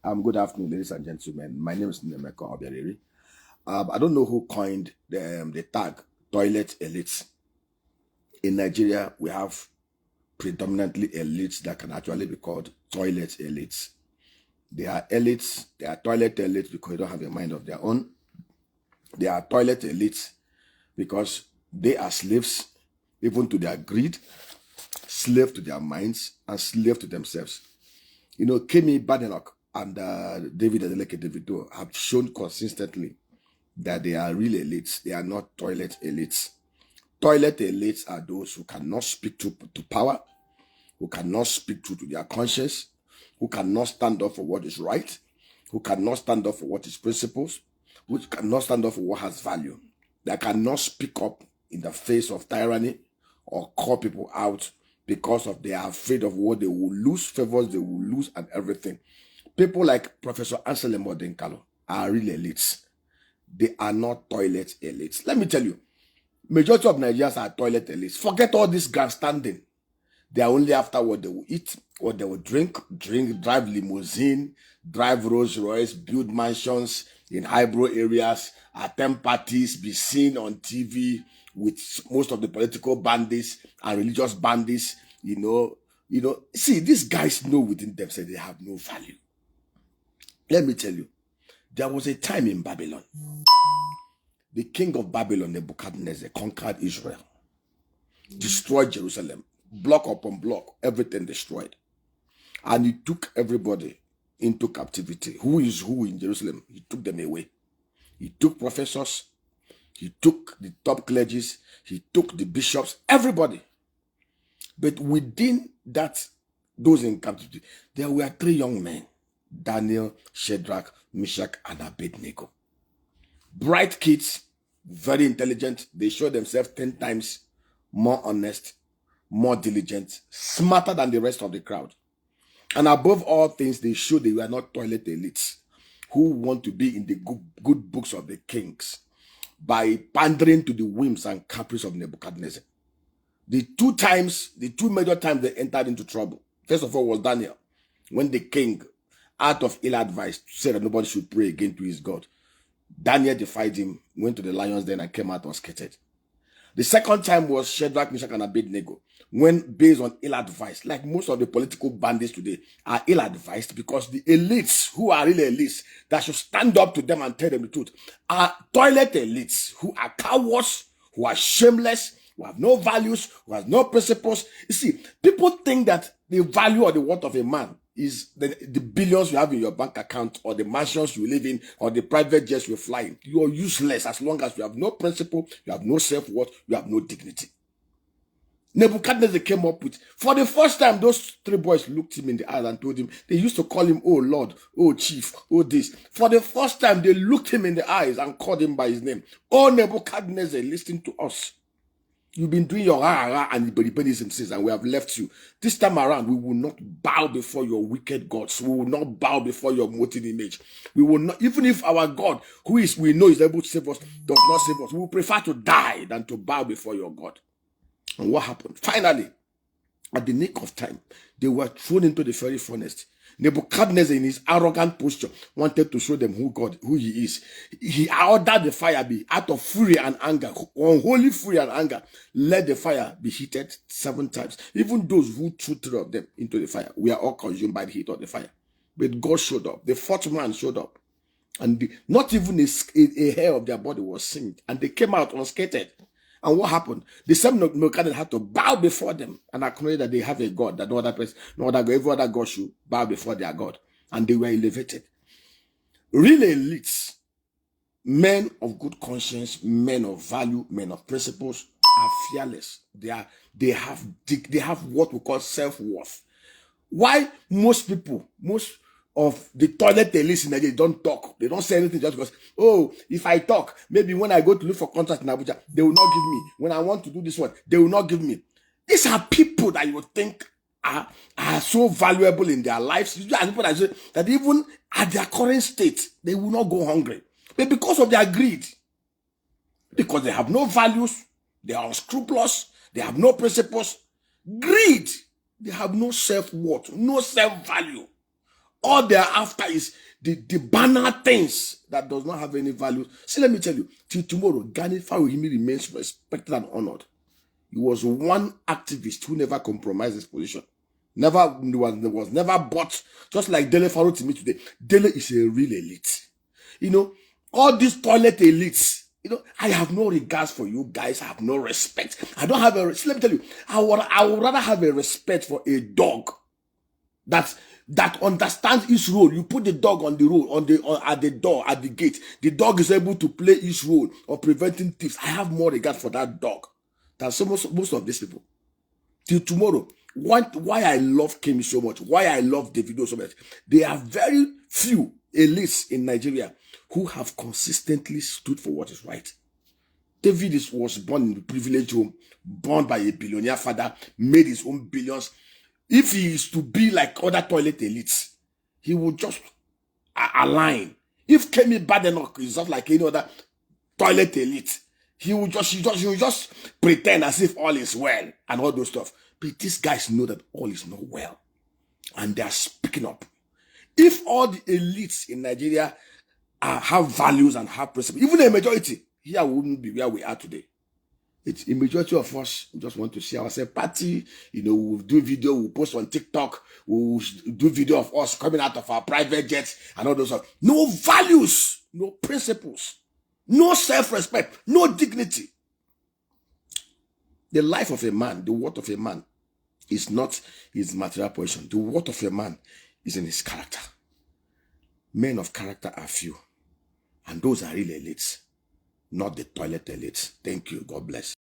Good afternoon, ladies and gentlemen. My name is Nemeko Obiariri. I don't know who coined the tag toilet elites. In Nigeria, we have predominantly elites that can actually be called toilet elites. They are elites, they are toilet elites because they don't have a mind of their own. They are toilet elites because they are slaves, even to their greed, slave to their minds, and slave to themselves. You know, Kemi, Badenoch, and Adeleke, Davido have shown consistently that they are real elites. They are not toilet elites. Toilet elites are those who cannot speak to power, who cannot speak to their conscience, who cannot stand up for what is right, who cannot stand up for what is principles, who cannot stand up for what has value. They cannot speak up in the face of tyranny or call people out because of they are afraid of what they will lose, favors they will lose, and everything. People like Professor Anselm Odenkalo are real elites. They are not toilet elites. Let me tell you, majority of Nigerians are toilet elites. Forget all this grandstanding. They are only after what they will eat, what they will drink, drive limousine, drive Rolls Royce, build mansions in highbrow areas, attend parties, be seen on TV with most of the political bandits and religious bandits. See, these guys know within themselves they have no value. Let me tell you, there was a time in Babylon. The king of Babylon, Nebuchadnezzar, conquered Israel, destroyed Jerusalem, block upon block, everything destroyed. And he took everybody into captivity. Who is who in Jerusalem? He took them away. He took professors, he took the top clergies, he took the bishops, everybody. But within those in captivity, there were 3 young men, Daniel, Shadrach, Meshach, and Abednego. Bright kids, very intelligent. They show themselves 10 times more honest, more diligent, smarter than the rest of the crowd. And above all things, they show they were not toilet elites who want to be in the good books of the kings by pandering to the whims and caprice of Nebuchadnezzar. The two major times they entered into trouble. First of all was Daniel, when the king, out of ill advice, said that nobody should pray again to his God. Daniel defied him, went to the lion's den, and came out unscathed. The second time was Shadrach, Meshach, and Abednego, when based on ill advice, like most of the political bandits today are ill advised, because the elites, who are real elites, that should stand up to them and tell them the truth, are toilet elites, who are cowards, who are shameless, who have no values, who have no principles. You see, people think that the value or the worth of a man is the billions you have in your bank account, or the mansions you live in, or the private jets you fly in. You are useless as long as you have no principle, you have no self-worth, you have no dignity. Nebuchadnezzar came up with, for the first time, those 3 boys looked him in the eye and told him, they used to call him, oh Lord, oh chief, oh this. For the first time, they looked him in the eyes and called him by his name. Oh Nebuchadnezzar, listen to us. You've been doing your and iberibenism since, and we have left you. This time around, we will not bow before your wicked gods. We will not bow before your molten image. We will not, even if our God, who is we know is able to save us, does not save us, we will prefer to die than to bow before your God. And what happened? Finally, at the nick of time, they were thrown into the fiery furnace. Nebuchadnezzar, in his arrogant posture, wanted to show them who he is. He ordered the fire be, out of fury and anger, unholy fury and anger, let the fire be heated 7 times. Even those who threw 3 of them into the fire, we are all consumed by the heat of the fire. But God showed up. The 4th man showed up. And not even a hair of their body was singed. And they came out unscathed. And what happened? The same Nebuchadnezzar had to bow before them and acknowledge that they have a God, that no other person, every other God should bow before their God. And they were elevated. Real elites, men of good conscience, men of value, men of principles, are fearless. They have what we call self-worth. Why most of the toilet elites in Nigeria don't talk. They don't say anything just because, oh, if I talk, maybe when I go to look for contract in Abuja, they will not give me. When I want to do this one, they will not give me. These are people that you would think are so valuable in their lives. These are people that even at their current state, they will not go hungry. But because of their greed, because they have no values, they are unscrupulous, they have no principles, greed, they have no self-worth, no self-value. All they're after is the banal things that does not have any value. See, let me tell you, till tomorrow, Gani Fawehimi remains respected and honored. He was one activist who never compromised his position. Was never bought, just like Dele Faro to me today. Dele is a real elite. You know, all these toilet elites, you know, I have no regards for you guys. I have no respect. I don't have a, let me tell you, I would rather have a respect for a dog that understands its role. You put the dog on the road, at the door, at the gate. The dog is able to play its role of preventing thieves. I have more regard for that dog than most of these people. Till tomorrow, why I love Kemi so much, why I love Davido so much, there are very few elites in Nigeria who have consistently stood for what is right. David was born in a privileged home, born by a billionaire father, made his own billions. If he is to be like other toilet elites, he will just align. If Kemi Badenoch is not like any other toilet elite, he will just pretend as if all is well and all those stuff. But these guys know that all is not well, and they are speaking up. If all the elites in Nigeria have values and have principles, even a majority, here we wouldn't be where we are today. It's a majority of us just want to see ourselves party. You know, we'll do video, we'll post on TikTok, we'll do video of us coming out of our private jets and all those stuff. No values, no principles, no self-respect, no dignity. The life of a man, the worth of a man is not his material possession. The worth of a man is in his character. Men of character are few, and those are real elites, not the toilet elites. Thank you. God bless.